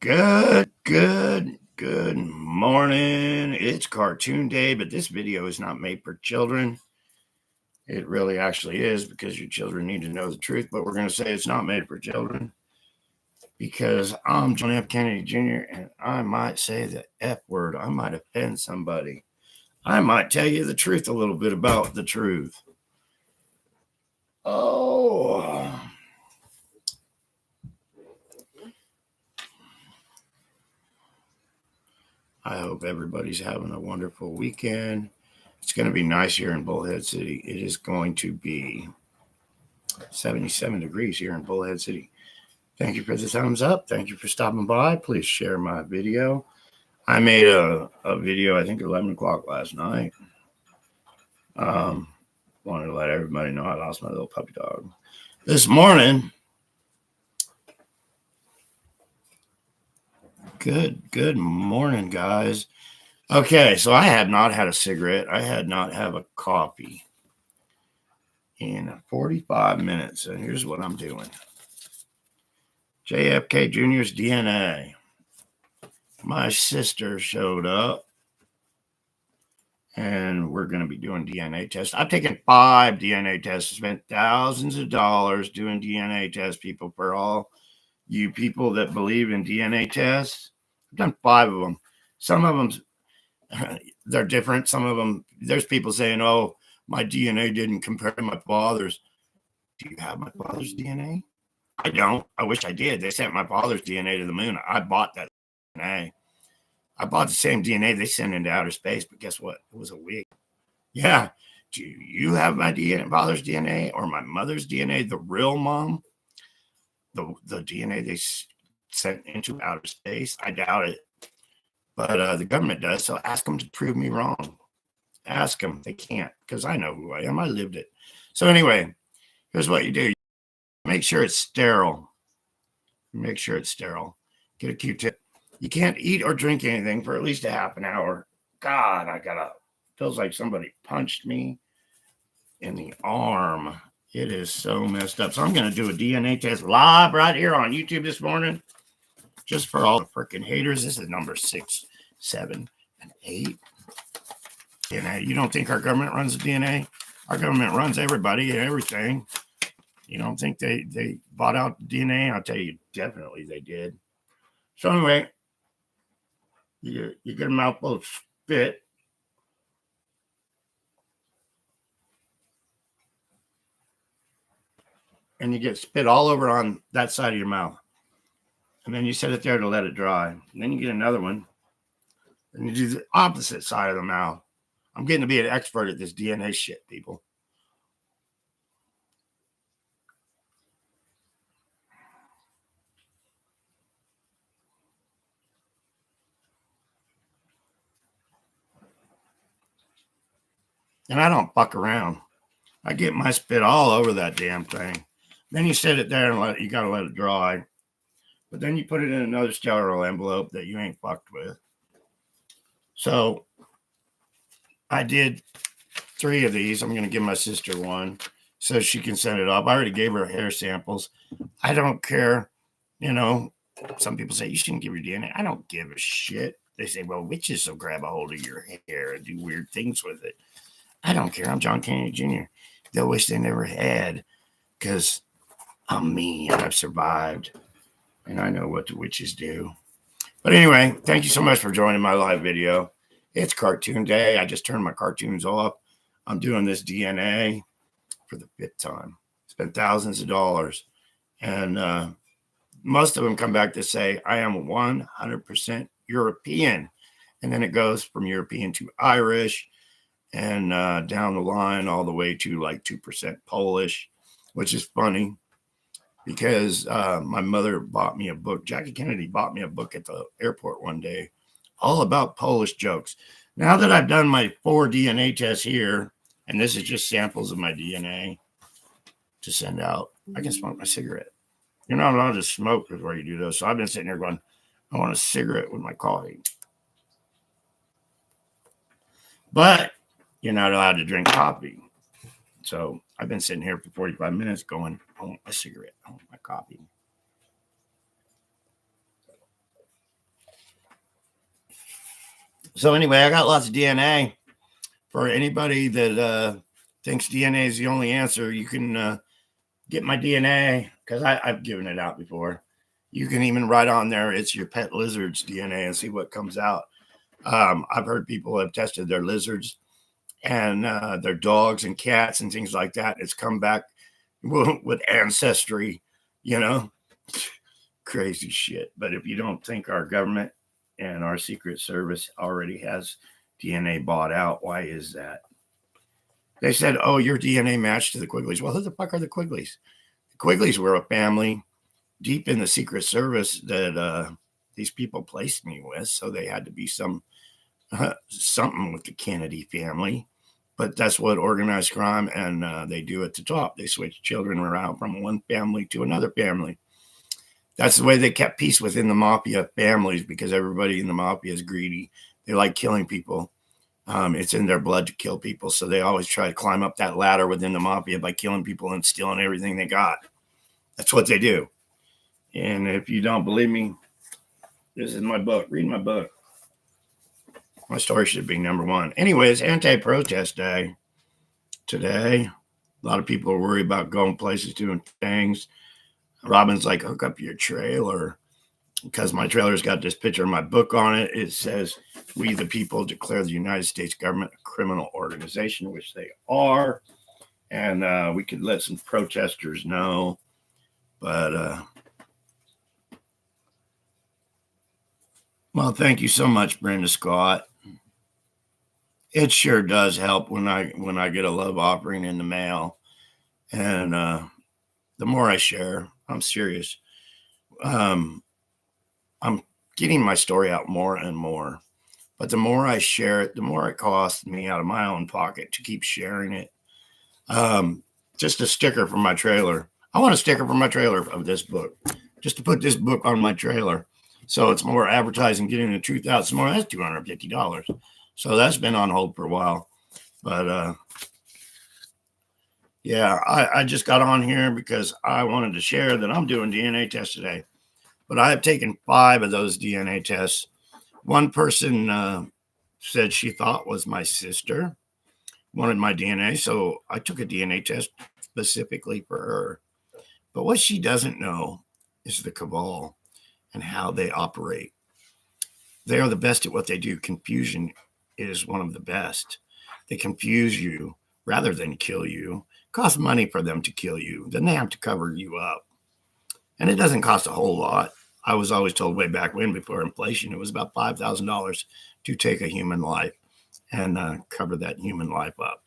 Good morning. It's cartoon day, but this video is not made for children. It really actually is because your children need to know the truth, but we're going to say it's not made for children because I'm John F. Kennedy Jr. and I might say the F word. I might offend somebody. I might tell you the truth a little bit about the truth. Oh. I hope everybody's having a wonderful weekend. It's going to be nice here in Bullhead City. It is going to be 77 degrees here in Bullhead City. Thank you for the thumbs up. Thank you for stopping by. Please share my video. I made a video, I think 11 o'clock last night. Wanted to let everybody know I lost my little puppy dog. This morning, good morning, guys. Okay, so I had not had a cigarette. I had not had a coffee in 45 minutes. And here's what I'm doing. JFK Jr.'s DNA. My sister showed up and we're going to be doing DNA tests. I've taken 5 DNA tests, spent thousands of dollars doing DNA tests, people, for all you people that believe in DNA tests. I've done 5 of them. Some of them, they're different. Some of them, there's people saying, oh, my DNA didn't compare to my father's. Do you have my father's DNA? I don't. I wish I did. They sent my father's DNA to the moon. I bought that DNA. I bought the same DNA they sent into outer space, but guess what? It was a wig. Yeah. Do you have my DNA, father's DNA or my mother's DNA, the real mom? The DNA they sent into outer space? I doubt it. But the government does, so ask them to prove me wrong. Ask them. They can't because I know who I am. I lived it. So anyway, here's what you do. Make sure it's sterile. Make sure it's sterile. Get a Q-tip. You can't eat or drink anything for at least a half an hour. God, feels like somebody punched me in the arm. It is so messed up. So I'm going to do a DNA test live right here on YouTube this morning. Just for all the freaking haters. This is number 6, 7, and 8. DNA. You don't think our government runs the DNA? Our government runs everybody and everything. You don't think they bought out DNA? I'll tell you, definitely they did. So anyway, you get a mouthful of spit. And you get spit all over on that side of your mouth. And then you set it there to let it dry. And then you get another one. And you do the opposite side of the mouth. I'm getting to be an expert at this DNA shit, people. And I don't fuck around. I get my spit all over that damn thing. Then you set it there and you got to let it dry. But then you put it in another sterile envelope that you ain't fucked with. So I did 3 of these. I'm going to give my sister one so she can send it off. I already gave her hair samples. I don't care. You know, some people say you shouldn't give your DNA. I don't give a shit. They say, well, witches will grab a hold of your hair and do weird things with it. I don't care. I'm John Kennedy Jr. They'll wish they never had because I'm me and I've survived and I know what the witches do. But anyway, thank you so much for joining my live video. It's cartoon day. I just turned my cartoons off. I'm doing this DNA for the 5th time. Spent thousands of dollars. And most of them come back to say, I am 100% European. And then it goes from European to Irish and down the line all the way to like 2% Polish, which is funny because my mother bought me a book. Jackie Kennedy bought me a book at the airport one day, all about Polish jokes. Now that I've done my 4 DNA tests here, and this is just samples of my DNA to send out, I can smoke my cigarette. You're not allowed to smoke before you do those. So I've been sitting here going, I want a cigarette with my coffee. But you're not allowed to drink coffee. So I've been sitting here for 45 minutes going, I want my cigarette. I want my coffee. So anyway, I got lots of DNA. For anybody that thinks DNA is the only answer, you can get my DNA because I've given it out before. You can even write on there it's your pet lizard's DNA and see what comes out. I've heard people have tested their lizards and their dogs and cats and things like that. It's come back with ancestry, you know, crazy shit. But if you don't think our government and our Secret Service already has DNA bought out, why is that? They said, oh, your DNA matched to the Quigleys. Well, who the fuck are the Quigleys? The Quigleys were a family deep in the Secret Service that these people placed me with. So they had to be something with the Kennedy family. But that's what organized crime and they do at the top. They switch children around from one family to another family. That's the way they kept peace within the mafia families because everybody in the mafia is greedy. They like killing people. It's in their blood to kill people. So they always try to climb up that ladder within the mafia by killing people and stealing everything they got. That's what they do. And if you don't believe me, this is my book. Read my book. My story should be number one. Anyways, anti-protest day today. A lot of people are worried about going places, doing things. Robin's like, hook up your trailer because my trailer's got this picture of my book on it. It says, we the people declare the United States government a criminal organization, which they are. And we could let some protesters know. But, well, thank you so much, Brenda Scott. It sure does help when I get a love offering in the mail. And the more I share, I'm serious. I'm getting my story out more and more. But the more I share it, the more it costs me out of my own pocket to keep sharing it. Just a sticker for my trailer. I want a sticker for my trailer of this book, just to put this book on my trailer. So it's more advertising, getting the truth out. Some more. That's $250. So that's been on hold for a while. But yeah, I just got on here because I wanted to share that I'm doing DNA tests today. But I have taken 5 of those DNA tests. One person said she thought was my sister, wanted my DNA. So I took a DNA test specifically for her. But what she doesn't know is the cabal and how they operate. They are the best at what they do. Confusion is one of the best. They confuse you rather than kill you. It costs money for them to kill you. Then they have to cover you up. And it doesn't cost a whole lot. I was always told way back when, before inflation, it was about $5,000 to take a human life and cover that human life up.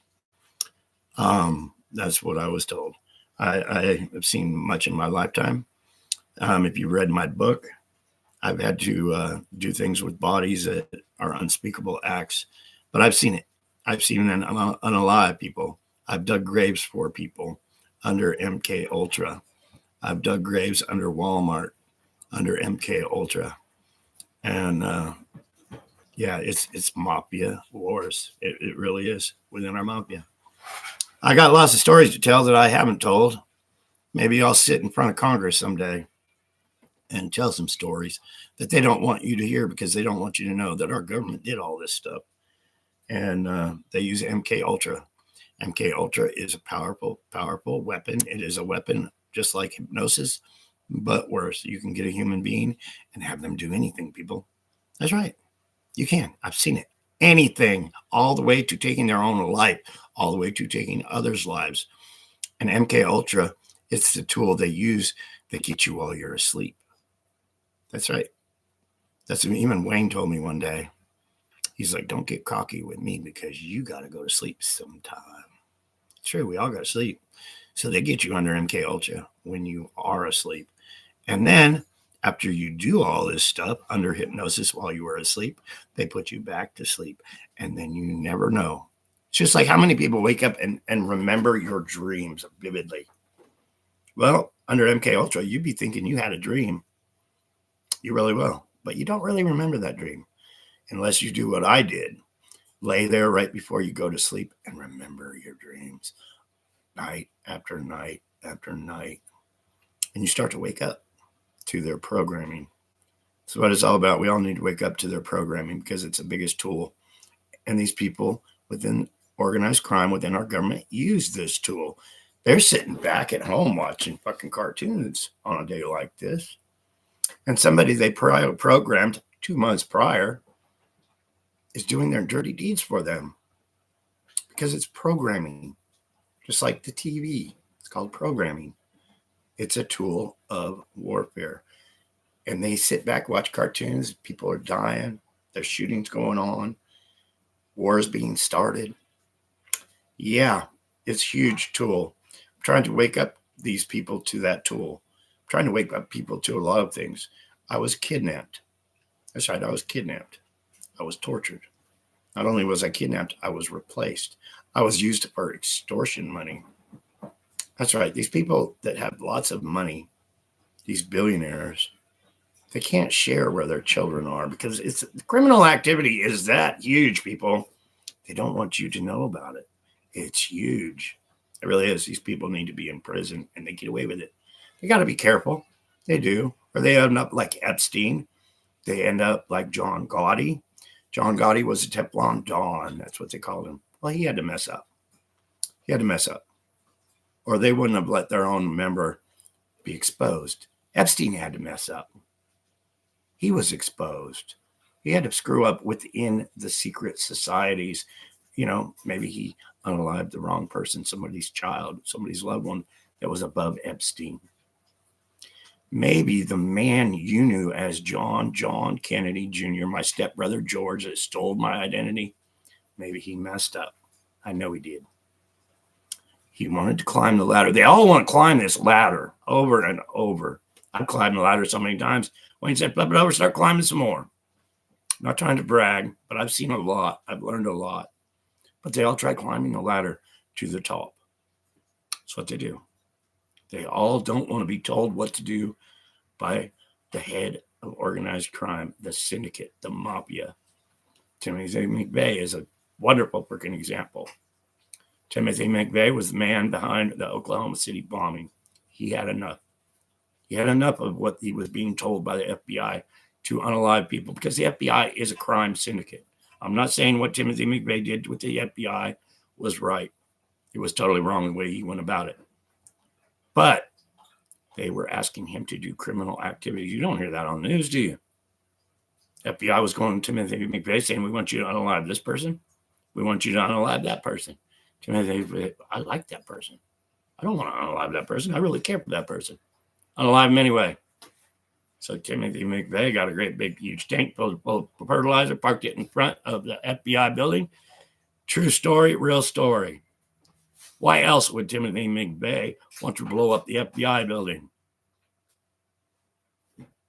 That's what I was told. I have seen much in my lifetime. If you read my book, I've had to do things with bodies that are unspeakable acts, but I've seen it. I've seen it unalive people. I've dug graves for people under MK Ultra. I've dug graves under Walmart, under MK Ultra, and yeah, it's mafia wars. It really is within our mafia. I got lots of stories to tell that I haven't told. Maybe I'll sit in front of Congress someday and tell some stories that they don't want you to hear because they don't want you to know that our government did all this stuff. And they use MK Ultra. MK Ultra is a powerful, powerful weapon. It is a weapon just like hypnosis, but worse. You can get a human being and have them do anything, people. That's right. You can. I've seen it. Anything, all the way to taking their own life, all the way to taking others' lives. And MK Ultra, it's the tool they use that gets you while you're asleep. That's right. That's what even Wayne told me one day. He's like, don't get cocky with me because you got to go to sleep sometime. True, we all got to sleep. So they get you under MK Ultra when you are asleep. And then after you do all this stuff under hypnosis while you were asleep, they put you back to sleep. And then you never know. It's just like how many people wake up and remember your dreams vividly. Well, under MK Ultra, you'd be thinking you had a dream. You really will. But you don't really remember that dream unless you do what I did. Lay there right before you go to sleep and remember your dreams night after night after night. And you start to wake up to their programming. That's what it's all about. We all need to wake up to their programming because it's the biggest tool. And these people within organized crime, within our government, use this tool. They're sitting back at home watching fucking cartoons on a day like this. And somebody they programmed 2 months prior is doing their dirty deeds for them because it's programming, just like the TV. It's called programming. It's a tool of warfare. And they sit back, watch cartoons. People are dying. There's shootings going on. Wars being started. Yeah, it's a huge tool. I'm trying to wake up these people to that tool. I'm trying to wake up people to a lot of things. I was kidnapped. That's right, I was kidnapped. I was tortured. Not only was I kidnapped, I was replaced. I was used for extortion money. That's right, these people that have lots of money, these billionaires, they can't share where their children are because it's criminal activity is that huge, people. They don't want you to know about it. It's huge. It really is. These people need to be in prison and they get away with it. They got to be careful. They do. Or they end up like Epstein. They end up like John Gotti. John Gotti was a Teflon Don. That's what they called him. Well, he had to mess up. He had to mess up. Or they wouldn't have let their own member be exposed. Epstein had to mess up. He was exposed. He had to screw up within the secret societies. Maybe he unalived the wrong person, somebody's child, somebody's loved one that was above Epstein. Maybe the man you knew as John Kennedy Jr., my stepbrother George, that stole my identity, maybe he messed up. I know he did. He wanted to climb the ladder. They all want to climb this ladder over and over. I've climbed the ladder so many times. When he said, flip it over, start climbing some more. I'm not trying to brag, but I've seen a lot. I've learned a lot. But they all try climbing the ladder to the top. That's what they do. They all don't want to be told what to do by the head of organized crime, the syndicate, the mafia. Timothy McVeigh is a wonderful freaking example. Timothy McVeigh was the man behind the Oklahoma City bombing. He had enough. He had enough of what he was being told by the FBI to unalive people because the FBI is a crime syndicate. I'm not saying what Timothy McVeigh did with the FBI was right. It was totally wrong the way he went about it. But they were asking him to do criminal activities. You don't hear that on the news, do you? FBI was going to Timothy McVeigh saying, we want you to unalive this person. We want you to unalive that person. Timothy, I like that person. I don't want to unalive that person. I really care for that person. Unalive him anyway. So Timothy McVeigh got a great big huge tank full of fertilizer, parked it in front of the FBI building. True story, real story. Why else would Timothy McVeigh want to blow up the FBI building?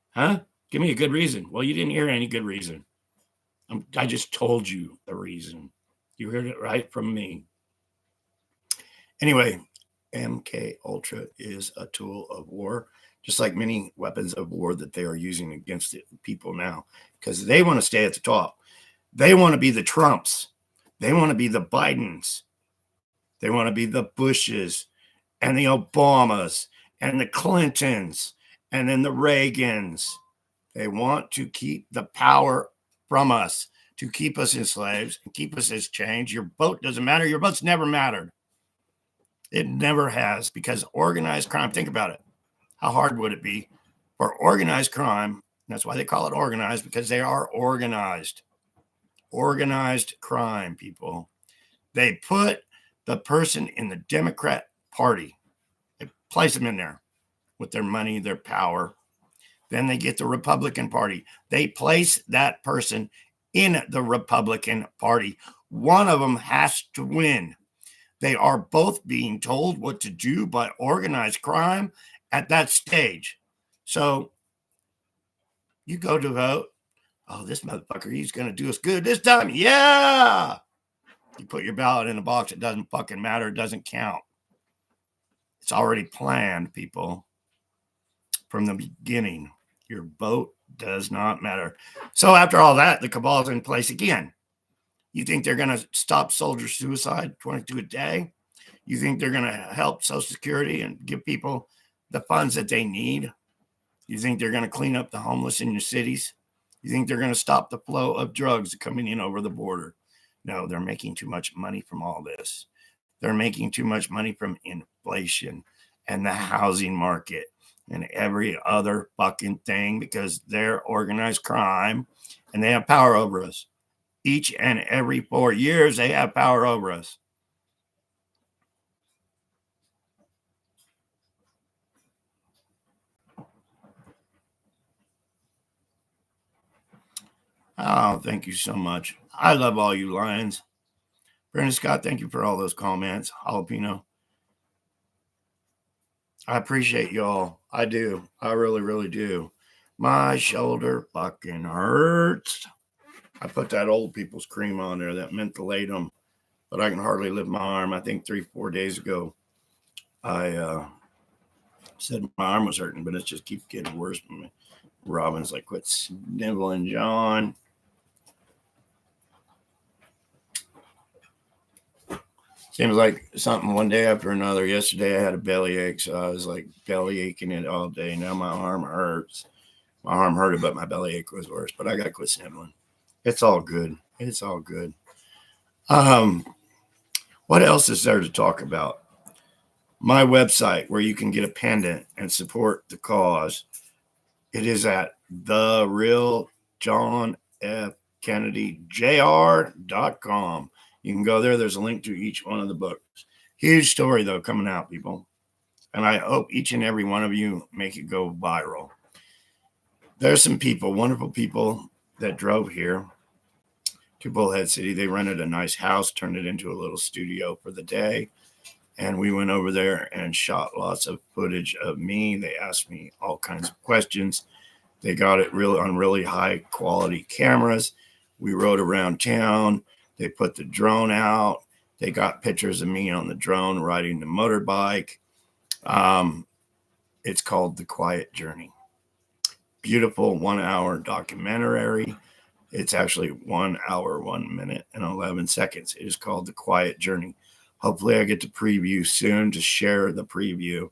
Huh? Give me a good reason. Well, you didn't hear any good reason. I just told you the reason. You heard it right from me. Anyway, MK Ultra is a tool of war, just like many weapons of war that they are using against the people now, because they want to stay at the top. They want to be the Trumps. They want to be the Bidens. They want to be the Bushes and the Obamas and the Clintons and then the Reagans. They want to keep the power from us, to keep us as slaves and keep us as chains. Your vote doesn't matter. Your vote's never mattered. It never has, because organized crime, think about it. How hard would it be for organized crime? That's why they call it organized, because they are organized. Organized crime, people. They put the person in the Democrat Party. They place them in there with their money, their power. Then they get the Republican Party. They place that person in the Republican Party. One of them has to win. They are both being told what to do by organized crime at that stage. So you go to vote. Oh, this motherfucker, he's going to do us good this time. Yeah. You put your ballot in a box. It doesn't fucking matter. It doesn't count. It's already planned, people. From the beginning, your vote does not matter. So after all that, the cabal's in place again. You think they're going to stop soldier suicide, 22 a day? You think they're going to help Social Security and give people the funds that they need? You think they're going to clean up the homeless in your cities? You think they're going to stop the flow of drugs coming in over the border? No, they're making too much money from all this. They're making too much money from inflation and the housing market and every other fucking thing because they're organized crime and they have power over us. Each and every 4 years, they have power over us. Oh, thank you so much. I love all you lions. Brandon Scott, thank you for all those comments. Jalapeno. I appreciate y'all. I do. I really, really do. My shoulder fucking hurts. I put that old people's cream on there, that mentholatum, but I can hardly lift my arm. I think 3-4 days ago, I said my arm was hurting, but it just keeps getting worse. Robin's like, quit sniveling, John. Seems like something one day after another. Yesterday I had a belly ache, so I was like belly aching it all day. Now my arm hurts. My arm hurted, but my belly ache was worse. But I got to quit sniveling. It's all good. It's all good. What else is there to talk about? My website where you can get a pendant and support the cause. It is at the real John F. Kennedy Jr.com. You can go there. There's a link to each one of the books. Huge story, though, coming out, people. And I hope each and every one of you make it go viral. There's some people, wonderful people that drove here to Bullhead City. They rented a nice house, turned it into a little studio for the day. And we went over there and shot lots of footage of me. They asked me all kinds of questions. They got it really on really high quality cameras. We rode around town. They put the drone out. They got pictures of me on the drone riding the motorbike. It's called The Quiet Journey. Beautiful 1 hour documentary. It's actually 1 hour, 1 minute, and 11 seconds. It is called The Quiet Journey. Hopefully I get to preview soon to share the preview.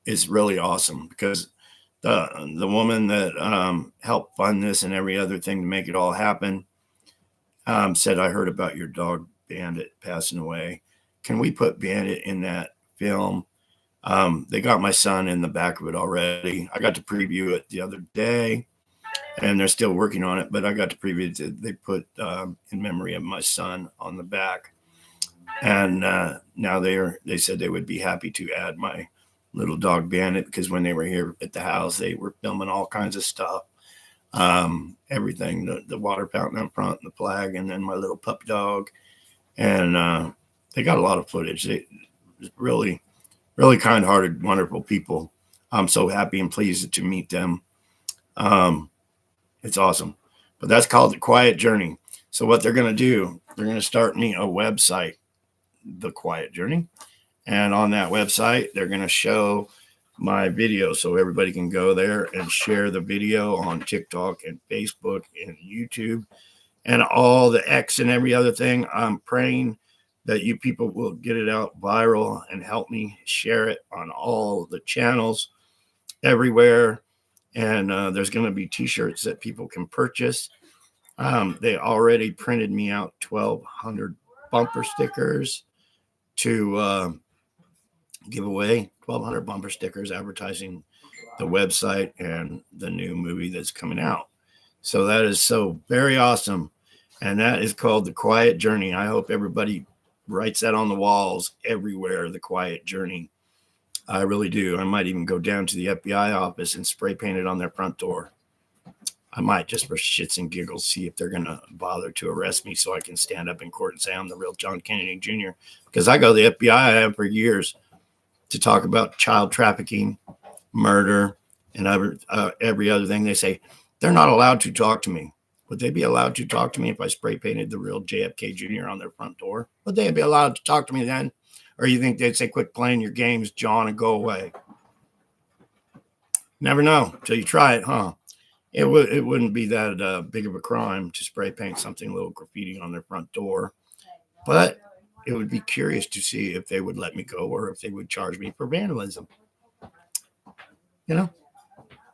It's really awesome because the woman that helped fund this and every other thing to make it all happen said, I heard about your dog Bandit passing away. Can we put Bandit in that film? They got my son in the back of it already. I got to preview it the other day, and they're still working on it, but I got to preview it. They put in memory of my son on the back. And now they said they would be happy to add my little dog Bandit because when they were here at the house, they were filming all kinds of stuff. Everything, the water fountain up front, and the flag, and then my little pup dog. And they got a lot of footage. They really, really kind-hearted, wonderful people. I'm so happy and pleased to meet them. It's awesome. But that's called The Quiet Journey. So what they're going to do, they're going to start me a website, The Quiet Journey. And on that website, they're going to show my video so everybody can go there and share the video on TikTok and Facebook and YouTube and all the X and every other thing. I'm praying that you people will get it out viral and help me share it on all the channels everywhere. And there's going to be t-shirts that people can purchase. They already printed me out 1,200 bumper stickers to give away. 1,200 bumper stickers advertising the website and the new movie that's coming out. So that is so very awesome. And that is called The Quiet Journey. I hope everybody writes that on the walls everywhere, The Quiet Journey. I really do. I might even go down to the FBI office and spray paint it on their front door. I might just for shits and giggles see if they're going to bother to arrest me so I can stand up in court and say I'm the real John Kennedy Jr. Because I go to the FBI, I have for years, to talk about child trafficking, murder, and every other thing. They say they're not allowed to talk to me. Would they be allowed to talk to me if I spray painted the real JFK Jr. on their front door? Would they be allowed to talk to me then? Or you think they'd say, quit playing your games, John, and go away? Never know till you try it, huh? It wouldn't be that big of a crime to spray paint something, a little graffiti on their front door. But it would be curious to see if they would let me go or if they would charge me for vandalism. You know,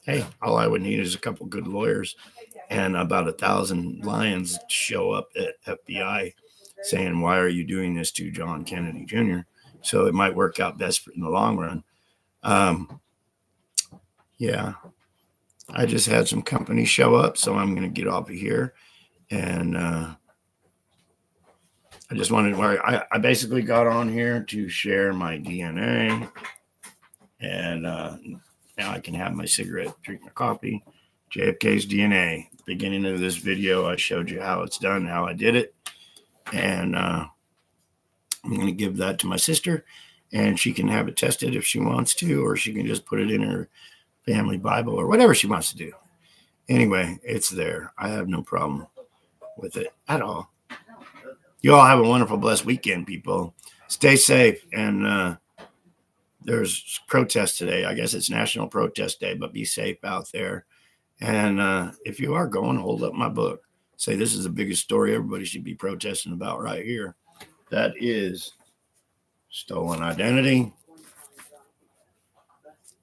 hey, all I would need is a couple good lawyers and about 1,000 lions show up at FBI saying, "Why are you doing this to John Kennedy Jr.?" So it might work out best in the long run. Um, yeah, I just had some companies show up, so I'm going to get off of here. And I just wanted I basically got on here to share my DNA, and now I can have my cigarette, drink my coffee. JFK's DNA. Beginning of this video, I showed you how it's done, how I did it, and I'm going to give that to my sister, and she can have it tested if she wants to, or she can just put it in her family Bible or whatever she wants to do. Anyway, it's there. I have no problem with it at all. You all have a wonderful, blessed weekend, people. Stay safe. And there's protests today. I guess it's National Protest Day, but be safe out there. And if you are going, hold up my book. Say this is the biggest story everybody should be protesting about right here. That is stolen identity.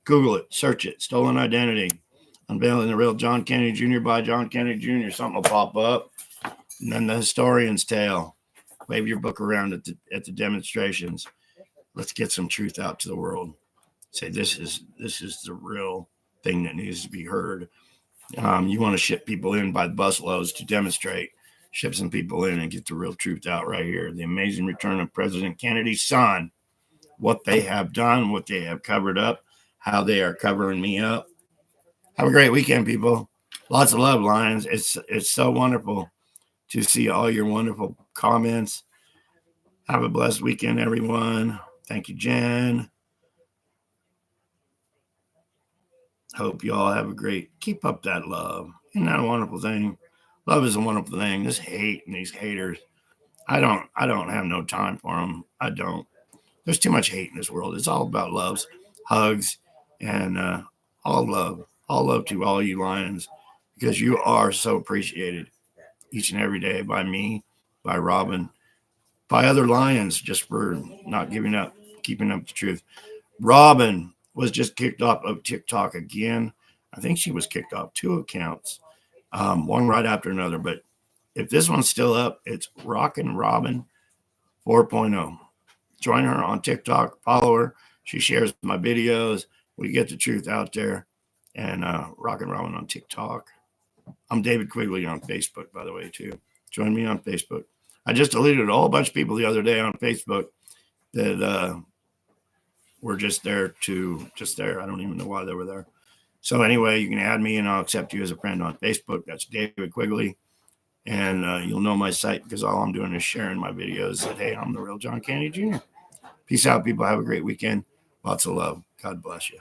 Google it, search it, stolen identity. Unveiling the real John Kennedy Jr. by John Kennedy Jr. Something will pop up. And then the historian's tale. Wave your book around at the demonstrations. Let's get some truth out to the world. Say this is the real thing that needs to be heard. You want to ship people in by the busloads to demonstrate. Ship some people in and get the real truth out right here. The amazing return of President Kennedy's son. What they have done, what they have covered up, how they are covering me up. Have a great weekend, people. Lots of love, Lions. It's so wonderful to see all your wonderful comments. Have a blessed weekend, everyone. Thank you, Jen. Hope you all have a great, keep up that love. Isn't that a wonderful thing? Love is a wonderful thing. This hate and these haters, I don't have no time for them. I don't. There's too much hate in this world. It's all about loves, hugs, and all love to all you Lions, because you are so appreciated each and every day by me, by Robin, by other Lions, just for not giving up, keeping up the truth. Robin was just kicked off of TikTok again. I think she was kicked off 2 accounts, one right after another. But if this one's still up, it's Rockin' Robin 4.0. Join her on TikTok, follow her. She shares my videos. We get the truth out there. And Rockin' Robin on TikTok. I'm David Quigley on Facebook, by the way, too. Join me on Facebook. I just deleted a whole bunch of people the other day on Facebook that were just there. I don't even know why they were there. So anyway, you can add me and I'll accept you as a friend on Facebook. That's David Quigley. And you'll know my site because all I'm doing is sharing my videos that, hey, I'm the real John Kennedy Jr. Peace out, people. Have a great weekend. Lots of love. God bless you.